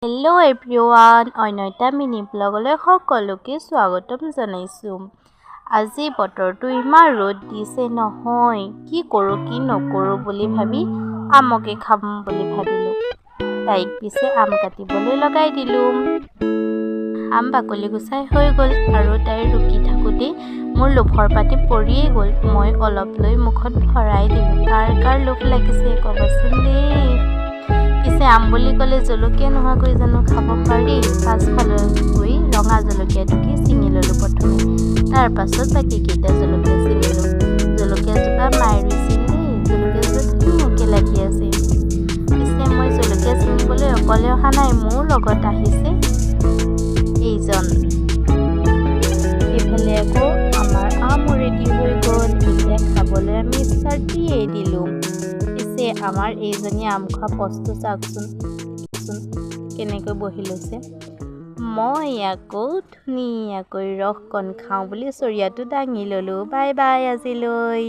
Hello' everyone, অন্যতা mini ব্লগলৈ সকলোকে স্বাগতম জনাইছোঁ। আজি বতৰটো ইমান ৰ'দ দিছে নহয়, কি কৰোঁ কি নকৰোঁ বুলি ভাবি আমকে খাম বুলি ভাবিলোঁ। তাইক পিছে আম কাটিবলৈ লগাই দিলোঁ। আম বাকলি গুচাই হৈ গ'ল আৰু তাই ৰুকি থাকোঁতেই মোৰ লোভৰ পাতি পৰিয়েই গ'ল। মই অলপ লৈ মুখত ভৰাই দিলোঁ। কাৰ লোভ লাগিছে ক'বচোন দেই। পিছে আম বুলি ক'লে জলকীয়া নোহোৱাকৈ জানো খাব পাৰি? পাছফালৈ গৈ ৰঙা জলকীয়া টুকি ছিঙি ল'লোঁ প্ৰথমে, তাৰ পাছত বাকীকেইটা জলকীয়া ছিঙিলোঁ। জলকীয়াজোপা মায়ে ৰুইছিল দেই, জলকীয়াজোপা ধুনীয়াকৈ লাগি আছে। পিছে মই জলকীয়া ছিঙিবলৈ অকলে অহা নাই, মোৰ লগত আহিছে এইজন। এইফালে আকৌ আমাৰ আমো ৰেডি হৈ গ'ল। এতিয়া খাবলৈ আমি ষ্টাৰ্ট দিয়েই দিলোঁ। পিছে আমাৰ এইজনী আম খোৱা বস্তু চাওকচোন কেনেকৈ বহি লৈছে। মই আকৌ ধুনীয়াকৈ ৰসকণ খাওঁ বুলি চৰিয়াটো দাঙি ল'লোঁ। বাই বাই আজিলৈ।